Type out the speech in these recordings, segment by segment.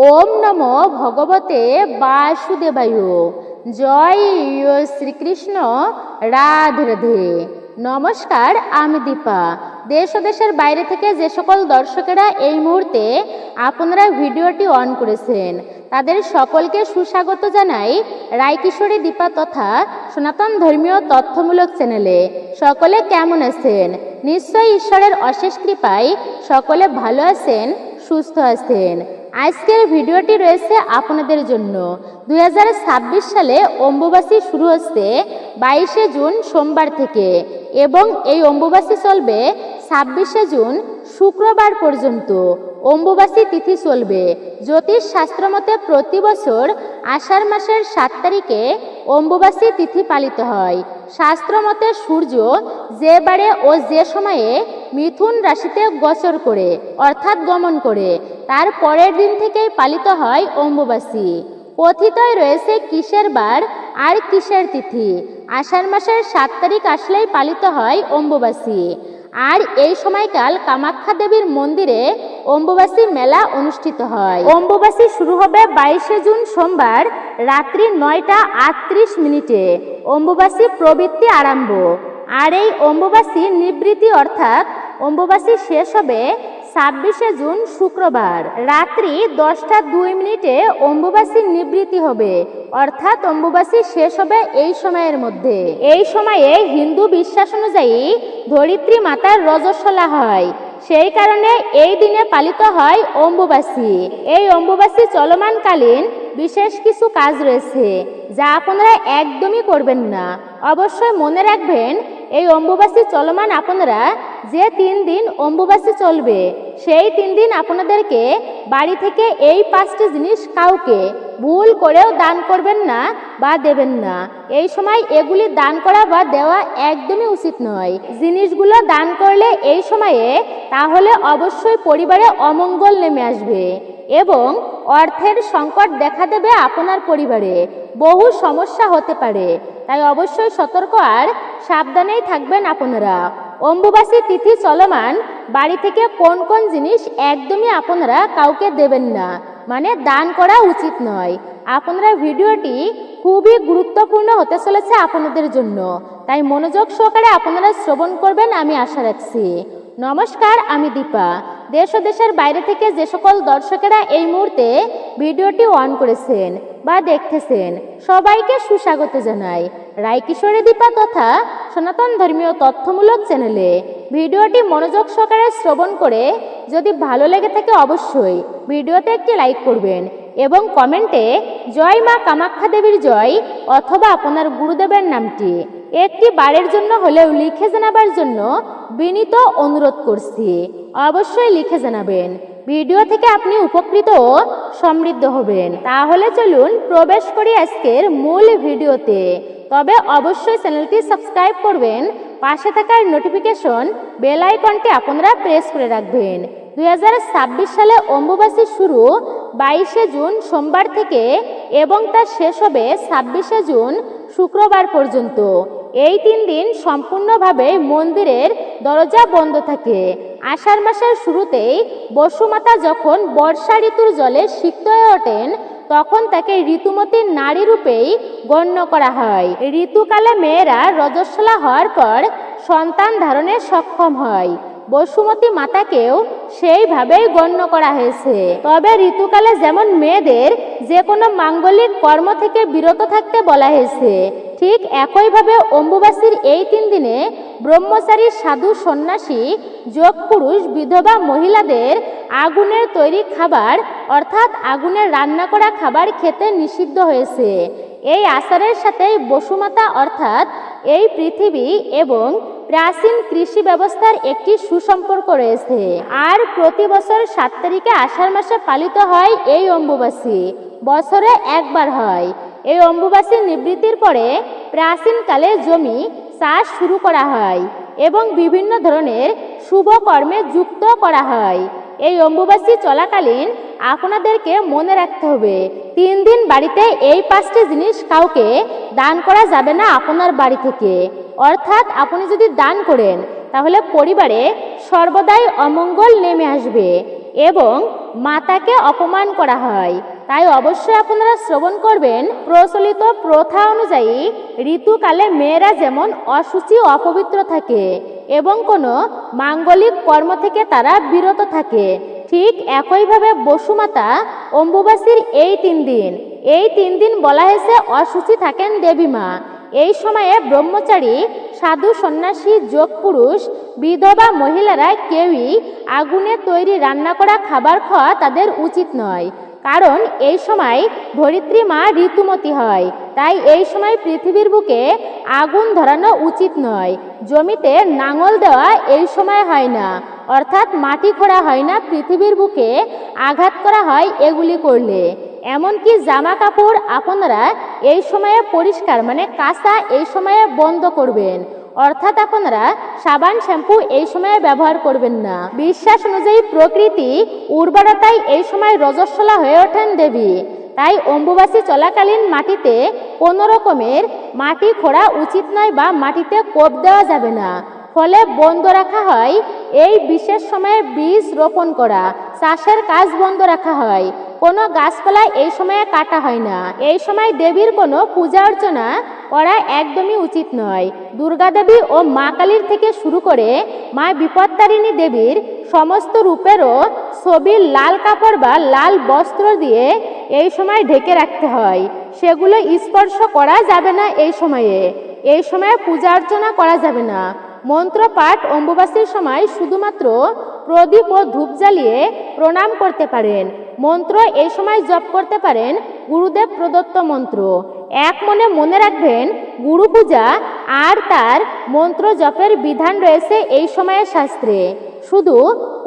ওম নমো ভগবতে বাসুদেবায়। জয় শ্রীকৃষ্ণ, রাধে রাধে। নমস্কার, আমি দীপা। দেশ ও দেশের বাইরে থেকে যে সকল দর্শকেরা এই মুহূর্তে আপনারা ভিডিওটি অন করেছেন তাদের সকলকে সুস্বাগত জানাই রায়কিশোরী দীপা তথা সনাতন ধর্মীয় তথ্যমূলক চ্যানেলে। সকলে কেমন আছেন? নিশ্চয়ই ঈশ্বরের অশেষ কৃপায় সকলে ভালো আছেন, সুস্থ আছেন। আজকের ভিডিওটি রয়েছে আপনাদের জন্য। 2026 সালে অম্বুবাসী শুরু হচ্ছে 22শে জুন সোমবার থেকে এবং এই অম্বুবাসী চলবে 26শে জুন শুক্রবার পর্যন্ত। অম্বুবাসী তিথি চলবে জ্যোতিষ শাস্ত্র মতে প্রতি বছর আষাঢ় মাসের 7 তারিখে অম্বুবাসী তিথি পালিত হয়। শাস্ত্র মতে সূর্য যে বারে ও যে সময়ে মিথুন রাশিতে গোচর করে অর্থাৎ গমন করে তার পরের দিন থেকেই পালিত হয় অম্বুবাসী। কথিতই রয়েছে কিসের বার আর কিসের তিথি। আষাঢ় মাসের 7 তারিখ আসলেই পালিত হয় অম্বুবাসী। আর এই সময়কাল কামাখ্যা দেবীর মন্দিরে অম্বুবাসী মেলা অনুষ্ঠিত হয়। অম্বুবাসী শুরু হবে 22শে জুন সোমবার রাত্রি 9:38 অম্বুবাসী প্রবৃত্তি আরম্ভ। আর এই অম্বুবাসী নিবৃত্তি অর্থাৎ অম্বুবাসী শেষ হবে 26শে জুন শুক্রবার রাত্রি 10:02 অম্বুবাসী নিবৃত্তি হবে অর্থাৎ অম্বুবাসী শেষ হবে এই সময়ের মধ্যে। এই সময়ে হিন্দু বিশ্বাস অনুযায়ী ধরিত্রী মাতার রজস্বলা হয়, সেই কারণে এই দিনে পালিত হয় অম্বুবাসী। এই অম্বুবাসী চলমানকালীন বিশেষ কিছু কাজ রয়েছে যা আপনারা একদমই করবেন না। অবশ্যই মনে রাখবেন, এই অম্বুবাসী চলমান আপনারা যে 3 দিন অম্বুবাসী চলবে সেই 3 দিন আপনাদেরকে বাড়ি থেকে এই 5টি জিনিস কাউকে ভুল করেও দান করবেন না বা দেবেন না। এই সময় এগুলি দান করা বা দেওয়া একদমই উচিত নয়। জিনিসগুলো দান করলে এই সময়ে তাহলে অবশ্যই পরিবারে অমঙ্গল নেমে আসবে এবং অর্থের সংকট দেখা দেবে আপনার পরিবারে। বহু সমস্যা হতে পারে, তাই অবশ্যই সতর্ক আর সাবধানেই থাকবেন আপনারা। অম্বুবাসী তিথি চলমান বাড়ি থেকে কোন কোন জিনিস একদমই আপনারা কাউকে দেবেন না, মানে দান করা উচিত নয়। আপনারা ভিডিওটি খুবই গুরুত্বপূর্ণ হতে চলেছে আপনাদের জন্য, তাই মনোযোগ সহকারে আপনারা শ্রবণ করবেন আমি আশা রাখছি। নমস্কার, আমি দীপা। দেশ ও দেশের বাইরে থেকে যে সকল দর্শকেরা এই মুহূর্তে ভিডিওটি অন করেছেন বা দেখতেছেন সবাইকে সুস্বাগত জানাই রায়কিশোরী দীপা তথা সনাতন ধর্মীয় তথ্যমূলক চ্যানেলে। ভিডিওটি মনোযোগ সহকারে শ্রবণ করে যদি ভালো লেগে থাকে অবশ্যই ভিডিওতে একটি লাইক করবেন এবং কমেন্টে জয় মা কামাখ্যা দেবীর জয় অথবা আপনার গুরুদেবের নামটি একটি বারের জন্য হলেও লিখে জানাবার জন্য বিনীত অনুরোধ করছি। অবশ্যই লিখে জানাবেন, ভিডিও থেকে আপনি উপকৃত ও সমৃদ্ধ হবেন। তাহলে চলুন প্রবেশ করি আজকের মূল ভিডিওতে। তবে অবশ্যই চ্যানেলটি সাবস্ক্রাইব করবেন, পাশে থাকার নোটিফিকেশন বেল আইকনটি আপনারা প্রেস করে রাখবেন। 2026 সালে অম্বুবাসী শুরু 22শে জুন সোমবার থেকে এবং তা শেষ হবে 26শে জুন শুক্রবার পর্যন্ত। এই 3 দিন সম্পূর্ণভাবে মন্দিরের দরজা বন্ধ থাকে। আষাঢ় মাসের শুরুতেই বসুমাতা যখন বর্ষা ঋতুর জলে সিক্ত হয়ে ওঠেন তখন তাকে ঋতুমতী নারী রূপেই গণ্য করা হয়। ঋতুকালে মেয়েরা রজস্বলা হওয়ার পর সন্তান ধারণে সক্ষম হয়। বসুমতী মাতাকেও সেইভাবেই গণ্য করা হয়েছে। তবে ঋতুকালে যেমন মেয়েদের যে কোনো মাঙ্গলিক কর্ম থেকে বিরত থাকতে বলা হয়েছে, ঠিক একইভাবে অম্বুবাসীর এই 3 দিনে ব্রহ্মচারী, সাধু, সন্ন্যাসী, যোগ পুরুষ, বিধবা মহিলাদের আগুনের তৈরি খাবার অর্থাৎ আগুনের রান্না করা খাবার খেতে নিষিদ্ধ হয়েছে। এই আচারের সাথেই বসুমাতা অর্থাৎ এই পৃথিবী এবং প্রাচীন কৃষি ব্যবস্থার একটি সুসম্পর্ক রয়েছে। আর প্রতি বছর 7 তারিখে আষাঢ় মাসে পালিত হয় এই অম্বুবাসী। বছরে একবার হয়। এই অম্বুবাসী নিবৃত্তির পরে প্রাচীনকালে জমি চাষ শুরু করা হয় এবং বিভিন্ন ধরনের শুভ কর্মে যুক্ত করা হয়। এই অম্বুবাসী চলাকালীন আপনাদেরকে মনে রাখতে হবে 3 দিন বাড়িতে এই 5টি জিনিস কাউকে দান করা যাবে না আপনার বাড়ি থেকে। অর্থাৎ আপনি যদি দান করেন তাহলে পরিবারে সর্বদাই অমঙ্গল নেমে আসবে এবং মাতাকে অপমান করা হয়। তাই অবশ্যই আপনারা শ্রবণ করবেন, প্রচলিত প্রথা অনুযায়ী ঋতুকালে মেয়েরা যেমন অশুচি অপবিত্র থাকে এবং কোনো মাঙ্গলিক কর্ম থেকে তারা বিরত থাকে, ঠিক একইভাবে বসুমাতা অম্বুবাসীর এই 3 দিন বলা হয়েছে অশুচি থাকেন দেবী মা। এই সময়ে ব্রহ্মচারী, সাধু, সন্ন্যাসী, যোগ পুরুষ, বিধবা মহিলারা কেউই আগুনে তৈরি রান্না করা খাবার খাওয়া তাদের উচিত নয়। কারণ এই সময় ধরিত্রী মা ঋতুমতী হয়। তাই এই সময় পৃথিবীর বুকে আগুন ধরানো উচিত নয়। জমিতে নাঙল দেওয়া এই সময় হয় না, অর্থাৎ মাটি খোঁড়া হয় না, পৃথিবীর বুকে আঘাত করা হয় এগুলি করলে। এমনকি জামা কাপড় আপনারা এই সময়ে পরিষ্কার কাঁচা এই সময়ে বন্ধ করবেন, অর্থাৎ আপনারা সাবান শ্যাম্পু এই সময়ে ব্যবহার করবেন না। বিশ্বাস অনুযায়ী প্রকৃতি উর্বরতায় এই সময় রজস্বলা হয়ে ওঠেন দেবী। তাই অম্বুবাসী চলাকালীন মাটিতে কোনো রকমের মাটি খোঁড়া উচিত নয় বা মাটিতে কোপ দেওয়া যাবে না। ফলে বন্ধ রাখা হয় এই বিশেষ সময়ে বীজ রোপণ করা, চাষের কাজ বন্ধ রাখা হয়, কোনো গাছপালা এই সময়ে কাটা হয় না। এই সময় দেবীর কোনো পূজা অর্চনা করা একদমই উচিত নয়। দুর্গা দেবী ও মা কালীর থেকে শুরু করে মা বিপত্তারিণী দেবীর সমস্ত রূপেরও ছবি লাল কাপড় বা লাল বস্ত্র দিয়ে এই সময় ঢেকে রাখতে হয়। সেগুলো স্পর্শ করা যাবে না। এই সময়ে পূজা অর্চনা করা যাবে না। মন্ত্রপাঠ অম্বুবাসীর সময় শুধুমাত্র প্রদীপ ও ধূপ জ্বালিয়ে প্রণাম করতে পারেন। মন্ত্র এই সময় জপ করতে পারেন গুরুদেব প্রদত্ত মন্ত্র। এক মনে রাখবেন, গুরু পূজা আর তার মন্ত্র জপের বিধান রয়েছে এই সময়ে শাস্ত্রে। শুধু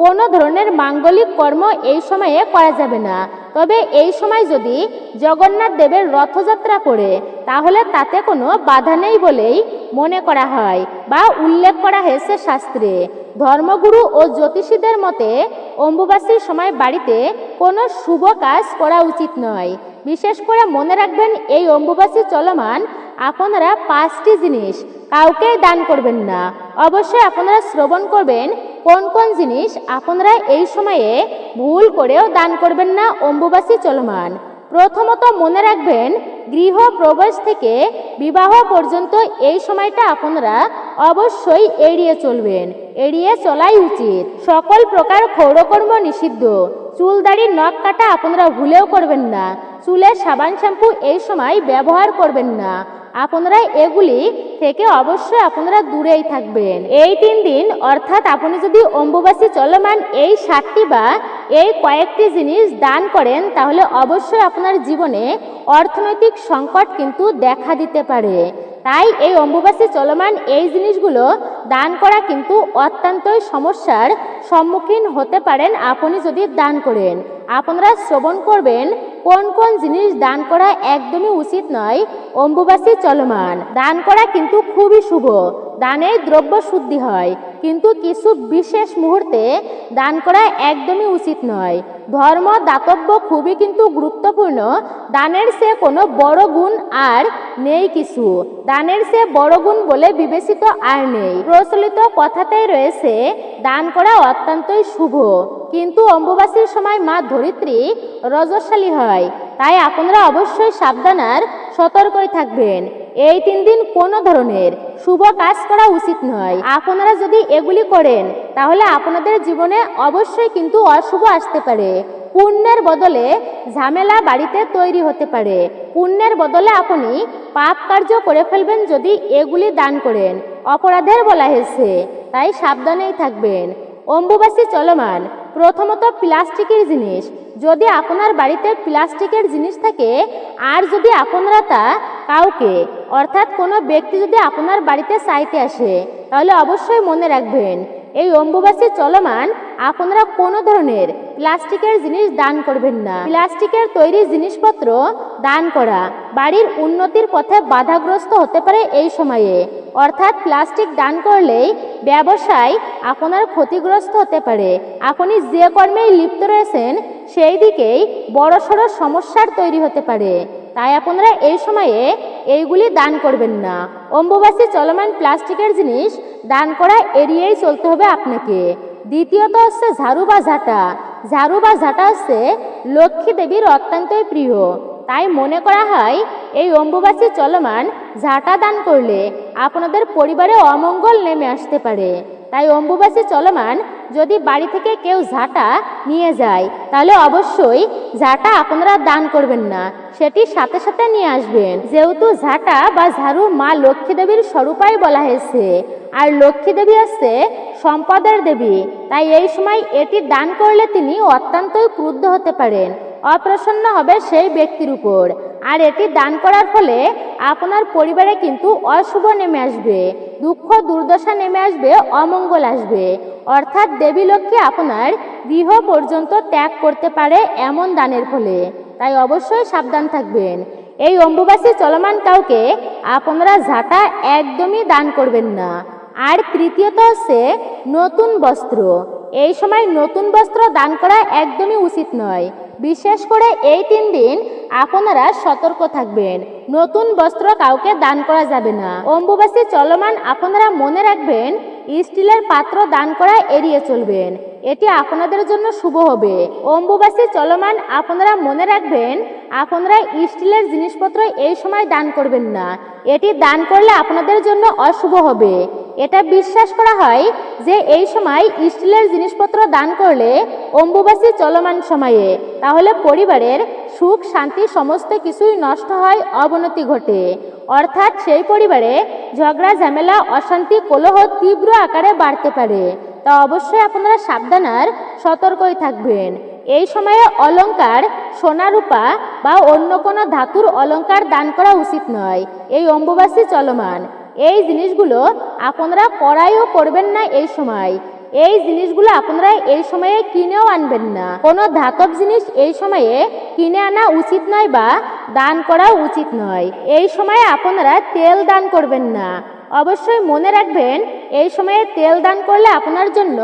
কোনো ধরনের মাঙ্গলিক কর্ম এই সময়ে করা যাবে না। তবে এই সময় যদি জগন্নাথ দেবের রথযাত্রা পড়ে তাহলে তাতে কোনো বাধা নেই বলেই মনে করা হয় বা উল্লেখ করা হয়েছে শাস্ত্রে। ধর্মগুরু ও জ্যোতিষীদের মতে অম্বুবাসীর সময় বাড়িতে কোনো শুভ কাজ করা উচিত নয়। বিশেষ করে মনে রাখবেন, এই অম্বুবাসী চলমান আপনারা 5টি জিনিস কাউকে দান করবেন না। অবশ্যই আপনারা শ্রবণ করবেন কোন কোন জিনিস আপনারা এই সময়ে ভুল করেও দান করবেন না অম্বুবাসী চলমান। প্রথমত মনে রাখবেন, গৃহ প্রবেশ থেকে বিবাহ পর্যন্ত এই সময়টা আপনারা অবশ্যই এড়িয়ে চলবেন, এড়িয়ে চলাই উচিত। সকল প্রকার ক্ষৌরকর্ম নিষিদ্ধ। চুল দাড়ি নখ কাটা আপনারা ভুলেও করবেন না। চুলের সাবান শ্যাম্পু এই সময় ব্যবহার করবেন না। আপনারা এগুলি থেকে অবশ্যই আপনারা দূরেই থাকবেন। এই 3 দিন অর্থাৎ আপনি যদি অম্বুবাসী চলমান এই 7টি বা এই কয়েকটি জিনিস দান করেন তাহলে অবশ্যই আপনার জীবনে অর্থনৈতিক সংকট কিন্তু দেখা দিতে পারে। তাই এই অম্বুবাসী চলমান এই জিনিসগুলো দান করা কিন্তু অত্যন্তই সমস্যার সম্মুখীন হতে পারেন আপনি যদি দান করেন। আপনারা শ্রবণ করবেন কোন কোন জিনিস দান করা একদমই উচিত নয় অম্বুবাসী চলমান। দান করা কিন্তু খুবই শুভ, দানে দ্রব্য শুদ্ধি হয়, কিন্তু কিছু বিশেষ মুহূর্তে দান করা একদমই উচিত নয়। ধর্ম দাতব্য খুবই কিন্তু গুরুত্বপূর্ণ। দানের সে কোনো বড় গুণ আর নেই কিছু। দানের সে বড় গুণ বলে বিবেচিত আর নেই। প্রচলিত কথাতেই রয়েছে দান করা অত্যন্তই শুভ, কিন্তু অম্বুবাসীর সময় মা ধরিত্রী রজস্বালী হয়। তাই আপনারা অবশ্যই সাবধান আর সতর্কই থাকবেন। এই 3 দিন কোনো ধরনের শুভ কাজ করা উচিত নয়। আপনারা যদি এগুলি করেন তাহলে আপনাদের জীবনে অবশ্যই কিন্তু অশুভ আসতে পারে। পুণ্যের বদলে ঝামেলা বাড়িতে তৈরি হতে পারে। পুণ্যের বদলে আপনি পাপ কার্য করে ফেলবেন যদি এগুলি দান করেন। অপরাধের বলা হয়েছে, তাই সাবধানেই থাকবেন। অম্বুবাসী চলমান প্রথমত প্লাস্টিকের জিনিস। যদি আপনার বাড়িতে প্লাস্টিকের জিনিস থাকে আর যদি আপনারা তা কাউকে অর্থাৎ কোনো ব্যক্তি যদি আপনার বাড়িতে চাইতে আসে তাহলে অবশ্যই মনে রাখবেন, এই অম্বুবাসী চলমান আপনারা কোনো ধরনের প্লাস্টিকের জিনিস দান করবেন না। প্লাস্টিকের তৈরি জিনিসপত্র দান করা বাড়ির উন্নতির পথে বাধাগ্রস্ত হতে পারে এই সময়ে। অর্থাৎ প্লাস্টিক দান করলেই ব্যবসায় আপনার ক্ষতিগ্রস্ত হতে পারে। আপনি যে কর্মেই লিপ্ত রয়েছেন সেই দিকেই বড়সড় সমস্যার তৈরি হতে পারে। তাই আপনারা এই সময়ে এইগুলি দান করবেন না। অম্বুবাসী চলমান প্লাস্টিকের জিনিস দান করা এড়িয়েই চলতে হবে আপনাকে। দ্বিতীয়ত হচ্ছে ঝাড়ু বা ঝাঁটা। ঝাড়ু বা ঝাঁটা হচ্ছে লক্ষ্মী দেবীর অত্যন্তই প্রিয়। তাই মনে করা হয় এই অম্বুবাসী চলমান ঝাঁটা দান করলে আপনাদের পরিবারে অমঙ্গল নেমে আসতে পারে। তাই অম্বুবাসী চলমান যদি বাড়ি থেকে কেউ ঝাঁটা নিয়ে যায় তাহলে অবশ্যই ঝাঁটা আপনারা দান করবেন না, সেটি সাথে সাথে নিয়ে আসবেন। যেহেতু ঝাঁটা বা ঝাড়ু মা লক্ষ্মী দেবীর স্বরূপাই বলা হয়েছে, আর লক্ষ্মী দেবী হচ্ছে সম্পদের দেবী, তাই এই সময় এটি দান করলে তিনি অত্যন্তই ক্রুদ্ধ হতে পারেন, অপ্রসন্ন হবে সেই ব্যক্তির উপর। আর এটি দান করার ফলে আপনার পরিবারে কিন্তু অশুভ নেমে আসবে, দুঃখ দুর্দশা নেমে আসবে, অমঙ্গল আসবে। অর্থাৎ দেবী লক্ষ্মী আপনার গৃহ পর্যন্ত ত্যাগ করতে পারে এমন দানের ফলে। তাই অবশ্যই সাবধান থাকবেন। এই অম্বুবাসী চলমান কাউকে আপনারা ঝাঁটা একদমই দান করবেন না। আর তৃতীয়ত হচ্ছে নতুন বস্ত্র। এই সময় নতুন বস্ত্র দান করা একদমই উচিত নয়। বিশেষ করে এই 3 দিন আপনারা সতর্ক থাকবেন, নতুন বস্ত্র কাউকে দান করা যাবে না। অম্বুবাসী চলমান আপনারা মনে রাখবেন, স্টিলের পাত্র দান করা এড়িয়ে চলবেন, এটি আপনাদের জন্য শুভ হবে। অম্বুবাসী চলমান আপনারা মনে রাখবেন, আপনারা স্টিলের জিনিসপত্র এই সময় দান করবেন না, এটি দান করলে আপনাদের জন্য অশুভ হবে। এটা বিশ্বাস করা হয় যে এই সময় স্টিলের জিনিসপত্র দান করলে অম্বুবাসী চলমান সময়ে তাহলে পরিবারের সুখ শান্তি সমস্ত কিছুই নষ্ট হয়, অবনতি ঘটে। অর্থাৎ সেই পরিবারে ঝগড়া ঝামেলা অশান্তি কলহ তীব্র আকারে বাড়তে পারে। তা অবশ্যই আপনারা সাবধান আর সতর্কই থাকবেন। এই সময়ে অলংকার সোনা রূপা বা অন্য কোনো ধাতুর অলংকার দান করা উচিত নয় এই অম্বুবাসী চলমান। এই জিনিসগুলো আপনারা ক্রয়ও করবেন না এই সময়। এই জিনিসগুলো আপনারা এই সময়ে কিনেও আনবেন না। কোনো ধাতব জিনিস এই সময়ে কিনে আনা উচিত নয় বা দান করা উচিত নয়। এই সময়ে আপনারা তেল দান করবেন না। অবশ্যই মনে রাখবেন, এই সময়ে তেল দান করলে আপনার জন্য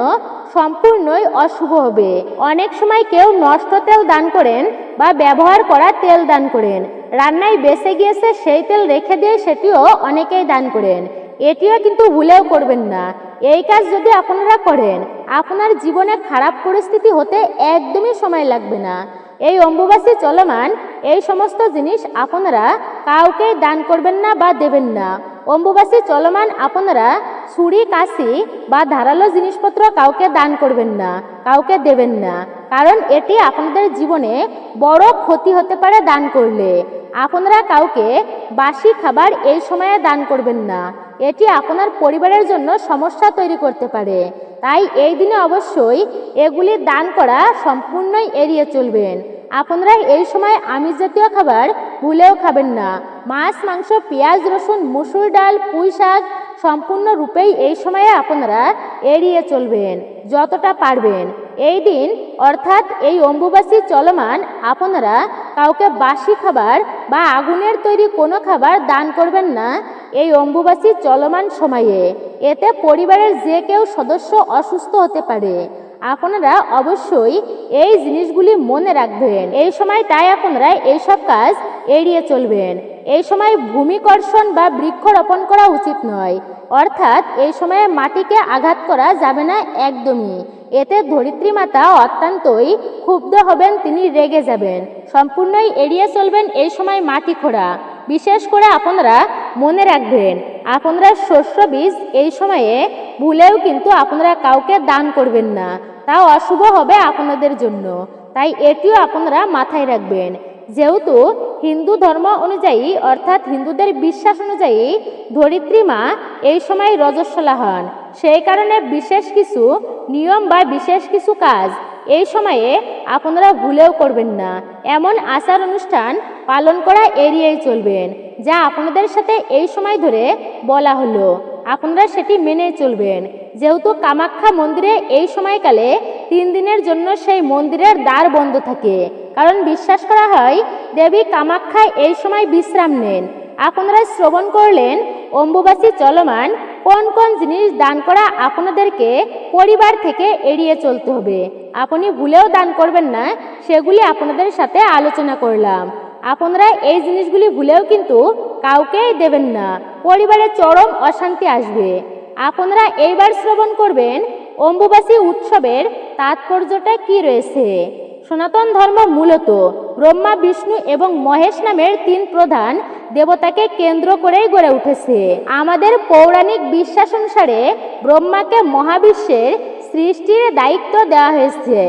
সম্পূর্ণই অশুভ হবে। অনেক সময় কেউ নষ্ট তেল দান করেন বা ব্যবহার করা তেল দান করেন, রান্নায় বেঁচে গিয়েছে সেই তেল রেখে দিয়ে সেটিও অনেকেই দান করেন, এটিও কিন্তু ভুলেও করবেন না। এই কাজ যদি আপনারা করেন আপনার জীবনে খারাপ পরিস্থিতি হতে একদমই সময় লাগবে না। এই অম্বুবাসী চলমান এই সমস্ত জিনিস আপনারা কাউকে দান করবেন না বা দেবেন না। অম্বুবাসী চলমান আপনারা ছুরি কাঁচি বা ধারালো জিনিসপত্র কাউকে দান করবেন না, কাউকে দেবেন না, কারণ এটি আপনাদের জীবনে বড় ক্ষতি হতে পারে দান করলে। আপনারা কাউকে বাসি খাবার এই সময়ে দান করবেন না, এটি আপনার পরিবারের জন্য সমস্যা তৈরি করতে পারে। তাই এই দিনে অবশ্যই এগুলি দান করা সম্পূর্ণই এড়িয়ে চলবেন। আপনারা এই সময় আমিষ জাতীয় খাবার ভুলেও খাবেন না। মাছ মাংস পেঁয়াজ রসুন মুসুর ডাল পুঁই শাক সম্পূর্ণ রূপেই এই সময়ে আপনারা এড়িয়ে চলবেন যতটা পারবেন। এই দিন অর্থাৎ এই অম্বুবাসী চলমান আপনারা কাউকে বাসি খাবার বা আগুনের তৈরি কোনো খাবার দান করবেন না এই অম্বুবাসী চলমান সময়ে। এতে পরিবারের যে কেউ সদস্য অসুস্থ হতে পারে। আপনারা অবশ্যই এই জিনিসগুলি মনে রাখবেন এই সময়। তাই আপনারা এইসব কাজ এড়িয়ে চলবেন। এই সময় ভূমিকর্ষণ বা বৃক্ষরোপণ করা উচিত নয়, অর্থাৎ এই সময়ে মাটিকে আঘাত করা যাবে না একদমই। এতে ধরিত্রী মাতা অত্যন্তই ক্ষুব্ধ হবেন, তিনি রেগে যাবেন। সম্পূর্ণই এড়িয়ে চলবেন এই সময় মাটি খোঁড়া। বিশেষ করে আপনারা মনে রাখবেন, আপনারা শস্য বীজ এই সময়ে ভুলেও কিন্তু আপনারা কাউকে দান করবেন না, তা অশুভ হবে আপনাদের জন্য। তাই এটিও আপনারা মাথায় রাখবেন। যেহেতু হিন্দু ধর্ম অনুযায়ী অর্থাৎ হিন্দুদের বিশ্বাস অনুযায়ী ধরিত্রী মা এই সময় রজস্বলা হন, সেই কারণে বিশেষ কিছু নিয়ম বা বিশেষ কিছু কাজ এই সময়ে আপনারা ভুলেও করবেন না। এমন আচার অনুষ্ঠান পালন করা এড়িয়েই চলবেন, যা আপনাদের সাথে এই সময় ধরে বলা হলো আপনারা সেটি মেনে চলবেন। যেহেতু কামাখ্যা মন্দিরে এই সময়কালে 3 দিনের জন্য সেই মন্দিরের দ্বার বন্ধ থাকে, কারণ বিশ্বাস করা হয় দেবী কামাখ্যা এই সময় বিশ্রাম নেন। আপনারা শ্রবণ করলেন অম্বুবাসী চলমান কোন কোন জিনিস দান করা আপনাদেরকে পরিবার থেকে এড়িয়ে চলতে হবে, আপনি ভুলেও দান করবেন না, সেগুলি আপনাদের সাথে আলোচনা করলাম। আপনারা এই জিনিসগুলি ভুলেও কিন্তু কাউকেই দেবেন না, পরিবারে চরম অশান্তি আসবে। আপনারা এইবার শ্রবণ করবেন অম্বুবাসী উৎসবের তাৎপর্যটা কি রয়েছে? সনাতন ধর্ম মূলত ব্রহ্মা, বিষ্ণু এবং মহেশ নামের তিন প্রধান দেবতাকে কেন্দ্র করেই গড়ে উঠেছে। আমাদের পৌরাণিক বিশ্বাস অনুসারে ব্রহ্মাকে মহাবিশ্বের সৃষ্টির দায়িত্ব দেওয়া হয়েছে।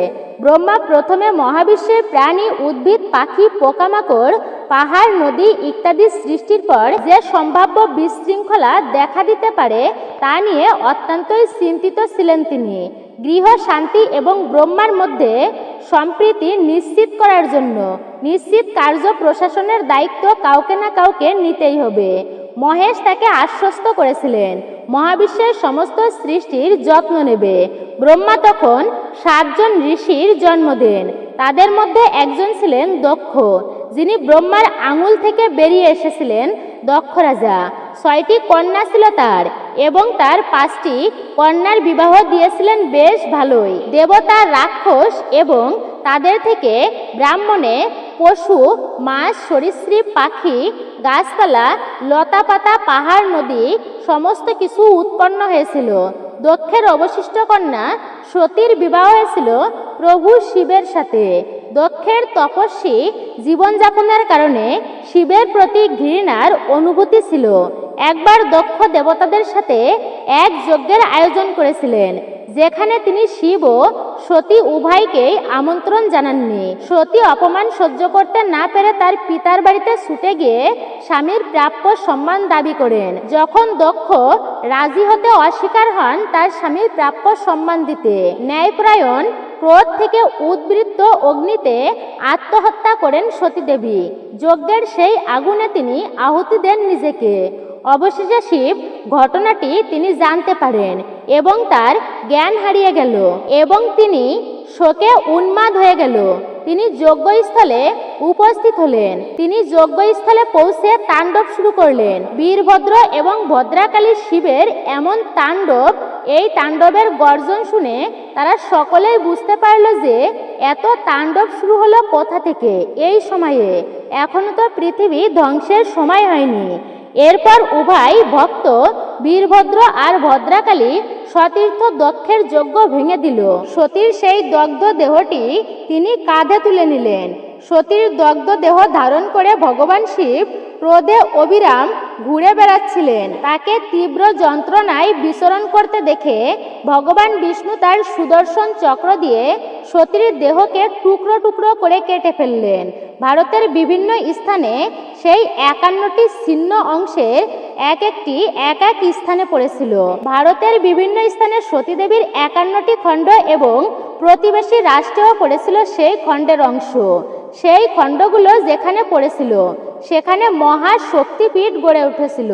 ব্রহ্মা প্রথমে মহাবিশ্বের প্রাণী, উদ্ভিদ, পাখি, পোকামাকড়, পাহাড়, নদী ইত্যাদি সৃষ্টির পর যে সম্ভাব্য বিশৃঙ্খলা দেখা দিতে পারে তা নিয়ে অত্যন্তই চিন্তিত ছিলেন তিনি। গৃহ শান্তি এবং ব্রহ্মার মধ্যে সম্প্রীতি নিশ্চিত করার জন্য নিশ্চিত কার্য প্রশাসনের দায়িত্ব কাউকে না কাউকে নিতেই হবে। মহেশ তাকে আশ্বস্ত করেছিলেন মহাবিশ্বের সমস্ত সৃষ্টির যত্ন নেবে। ব্রহ্মা তখন 7 জন ঋষির জন্ম দেন। তাদের মধ্যে একজন ছিলেন দক্ষ, যিনি ব্রহ্মার আঙুল থেকে বেরিয়ে এসেছিলেন দক্ষ রাজা। 6টি কন্যা ছিল তার এবং তার 5টি কন্যার বিবাহ দিয়েছিলেন বেশ ভালোই। দেবতা, রাক্ষস এবং তাদের থেকে ব্রাহ্মণে পশু, মাছ, সরীসৃপ, পাখি, গাছপালা, লতাপাতা, পাহাড়, নদী সমস্ত কিছু উৎপন্ন হয়েছিল। দক্ষের অবশিষ্ট কন্যা সতীর বিবাহ হয়েছিল প্রভু শিবের সাথে। দক্ষের তপস্বী জীবনযাপনের কারণে শিবের প্রতি ঘৃণার অনুভূতি ছিল। একবার দক্ষ দেবতাদের সাথে এক যজ্ঞের আয়োজন করেছিলেন, যেখানে তিনি শিব ও সতী উভয়কেই আমন্ত্রণ জানাননি। সতী অপমান সহ্য করতে না পেরে তার পিতার বাড়িতে ছুটে গিয়ে স্বামীর প্রাপ্য সম্মান দাবি করেন। যখন দক্ষ রাজি হতে অস্বীকার হন তার স্বামীর প্রাপ্য সম্মান দিতে, ন্যায়পরায়ণ ক্রোধ থেকে উদ্বৃত্ত অগ্নিতে আত্মহত্যা করেন সতীদেবী। যজ্ঞের সেই আগুনে তিনি আহুতি দেন নিজেকে। অবশেষে শিব ঘটনাটি তিনি জানতে পারেন এবং তার জ্ঞান হারিয়ে গেল এবং তিনি শোকে উন্মাদ হয়ে গেল। তিনি যজ্ঞস্থলে উপস্থিত হলেন। তিনি যজ্ঞস্থলে পৌঁছে তাণ্ডব শুরু করলেন। বীরভদ্র এবং ভদ্রাকালী শিবের এমন তাণ্ডব, এই তাণ্ডবের গর্জন শুনে তারা সকলেই বুঝতে পারল যে এত তাণ্ডব শুরু হলো কোথা থেকে এই সময়ে। এখনো তো পৃথিবী ধ্বংসের সময় হয়নি। এরপর উভয় ভক্ত বীরভদ্র আর ভদ্রাকালী সতীর্থ দক্ষের যজ্ঞ ভেঙে দিল। সতীর সেই দগ্ধ দেহটি তিনি কাঁধে তুলে নিলেন। সতীর দগ্ধ দেহ ধারণ করে ভগবান শিব ক্রোধে অবিরাম ঘুরে বেড়াচ্ছিলেন। তাকে তীব্র যন্ত্রণায় বিচরণ করতে দেখে ভগবান বিষ্ণু তার সুদর্শন চক্র দিয়ে সতীর দেহকে টুকরো টুকরো করে কেটে ফেললেন। ভারতের বিভিন্ন স্থানে সেই 51টি ছিন্ন অংশের এক এক স্থানে পড়েছিল। ভারতের বিভিন্ন স্থানে সতীদেবীর 51টি খণ্ড এবং প্রতিবেশী রাষ্ট্রেও পড়েছিল সেই খণ্ডের অংশ। সেই খণ্ডগুলো যেখানে পড়েছিল সেখানে মহা শক্তিপীঠ গড়ে উঠেছিল।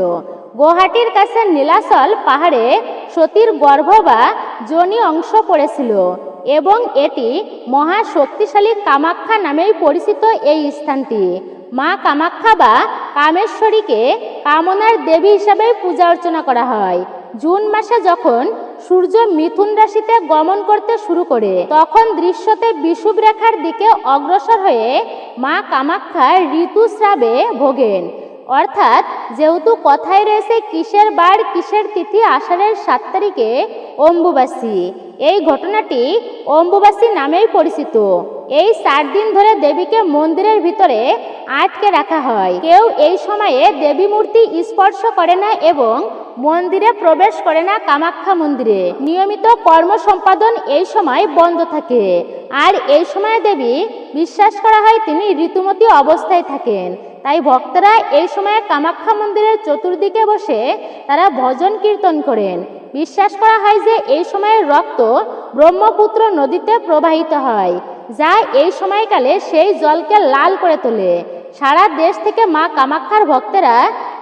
গুয়াহাটির কাছে নীলাচল পাহাড়ে সতীর গর্ভ বা যোনি অংশ পড়েছিল এবং এটি মহা শক্তিশালী কামাখ্যা নামেই পরিচিত। এই স্থানটি মা কামাখ্যা বা কামেশ্বরীকে কামনার দেবী হিসাবে পূজা অর্চনা করা হয়। জুন মাসে যখন সূর্য মিথুন রাশিতে গমন করতে শুরু করে তখন দৃশ্যতে বিষুব রেখার দিকে অগ্রসর হয়ে মা কামাখ্যা ঋতুস্রাবে ভোগেন। অর্থাৎ যেহেতু কথায় রয়েছে কিসের বার কিসের তিথি, আষাঢ়ের 7 তারিখে অম্বুবাসী। এই ঘটনাটি অম্বুবাসী নামেই পরিচিত। এই 4 দিন ধরে দেবীকে মন্দিরের ভিতরে আটকে রাখা হয়। কেউ এই সময়ে দেবী মূর্তি স্পর্শ করে না এবং মন্দিরে প্রবেশ করে না। কামাখ্যা মন্দিরে নিয়মিত কর্ম সম্পাদন এই সময় বন্ধ থাকে। আর এই সময় দেবী বিশ্বাস করা হয় তিনি ঋতুমতী অবস্থায় থাকেন। তাই ভক্তরা এই সময়ে কামাখ্যা মন্দিরের চতুর্দিকে বসে তারা ভজন কীর্তন করেন। বিশ্বাস করা হয় যে এই সময়ের রক্ত ব্রহ্মপুত্র নদীতে প্রবাহিত হয়, যা এই সময়কালে সেই জলকে লাল করে তোলে। সারা দেশ থেকে মা কামাখ্যার ভক্তেরা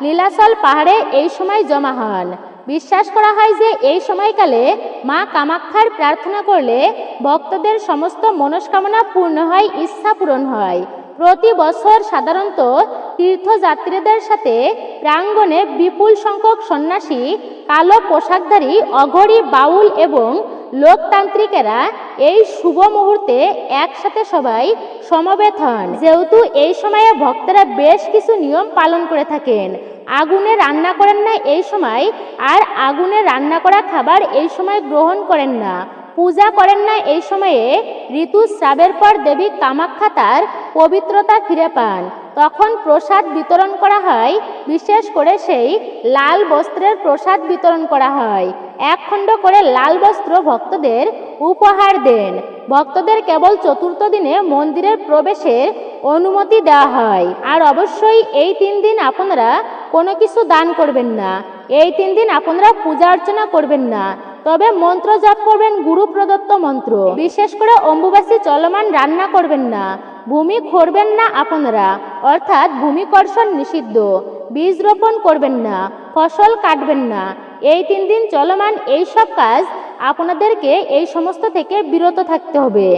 নীলাচল পাহাড়ে এই সময় জমা হন। বিশ্বাস করা হয় যে এই সময়কালে মা কামাখ্যার প্রার্থনা করলে ভক্তদের সমস্ত মনস্কামনা পূর্ণ হয়, ইচ্ছা পূরণ হয়। প্রতি বছর সাধারণত তীর্থযাত্রীদের সাথে প্রাঙ্গণে বিপুল সংখ্যক সন্ন্যাসী, কালো পোশাকধারী অঘরী, বাউল এবং লোকতান্ত্রিকেরা এই শুভ মুহূর্তে একসাথে সবাই সমবেত হন। যেহেতু এই সময়ে ভক্তরা বেশ কিছু নিয়ম পালন করে থাকেন। আগুনে রান্না করেন না এই সময়, আর আগুনে রান্না করা খাবার এই সময় গ্রহণ করেন না। পূজা করেন না এই সময়ে ঋতুস্রাবের পর দেবী কামাখ্যা তার পবিত্রতা ফিরে পান। তখন প্রসাদ বিতরণ করা হয়, বিশেষ করে সেই লাল বস্ত্রের প্রসাদ বিতরণ করা হয়। এক খণ্ড করে লাল বস্ত্র ভক্তদের উপহার দেন। ভক্তদের কেবল চতুর্থ দিনে মন্দিরের প্রবেশের অনুমতি দেওয়া হয়। আর অবশ্যই এই 3 দিন আপনারা কোনো কিছু দান করবেন না। এই 3 দিন আপনারা পূজা অর্চনা করবেন না, তবে মন্ত্র জপ করবেন, গুরু প্রদত্ত মন্ত্র। বিশেষ করে অম্বুবাসী চলমান রান্না করবেন না, ভূমি খোঁড়বেন না আপনারা, অর্থাৎ ভূমিকর্ষণ নিষিদ্ধ। বীজ রোপণ করবেন না, ফসল কাটবেন না। এই 3 দিন চলমান এই সব কাজ আপনাদেরকে এই সমস্ত থেকে বিরত থাকতে হবে।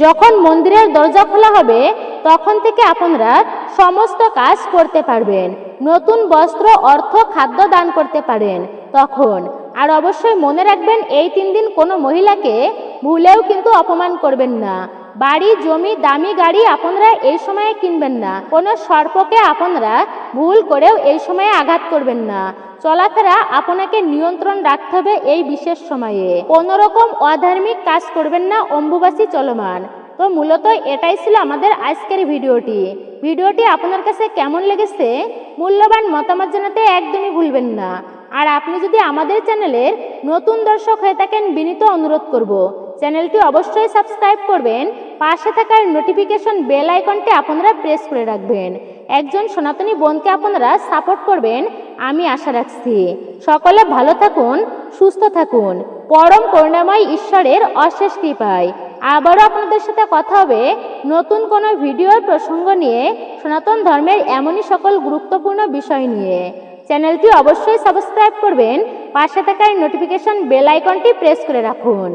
যখন মন্দিরের দরজা খোলা হবে তখন থেকে আপনারা সমস্ত কাজ করতে পারবেন। নতুন বস্ত্র, অর্থ, খাদ্য দান করতে পারেন তখন। আর অবশ্যই মনে রাখবেন এই 3 দিন কোনো মহিলাকে ভুলেও কিন্তু অপমান করবেন না। বাড়ি, জমি, দামি গাড়ি আপনারা এই সময়ে কিনবেন না। কোনো সর্পকে আপনারা ভুল করেও এই সময়ে আঘাত করবেন না। চলাফেরা আপনাকে নিয়ন্ত্রণ রাখতে হবে এই বিশেষ সময়ে। কোনো রকম অধার্মিক কাজ করবেন না অম্বুবাসী চলমান। তো মূলত এটাই ছিল আমাদের আজকের ভিডিওটি আপনার কাছে কেমন লেগেছে মূল্যবান মতামত জানাতে একদমই ভুলবেন না। আর আপনি যদি আমাদের চ্যানেলের নতুন দর্শক হয়ে থাকেন, বিনীত অনুরোধ করব চ্যানেলটি অবশ্যই সাবস্ক্রাইব করবেন। পাশে থাকার নোটিফিকেশন বেল আইকনটি আপনারা প্রেস করে রাখবেন। একজন সনাতনী বোনকে আপনারা সাপোর্ট করবেন আমি আশা রাখছি। সকলে ভালো থাকুন, সুস্থ থাকুন, পরম করুণাময় ঈশ্বরের অশেষ কৃপায়। আবারও আপনাদের সাথে কথা হবে নতুন কোনো ভিডিওর প্রসঙ্গ নিয়ে, সনাতন ধর্মের এমনই সকল গুরুত্বপূর্ণ বিষয় নিয়ে। চ্যানেলটি অবশ্যই সাবস্ক্রাইব করবেন, পাশে থাকা নোটিফিকেশন বেল আইকনটি প্রেস করে রাখুন।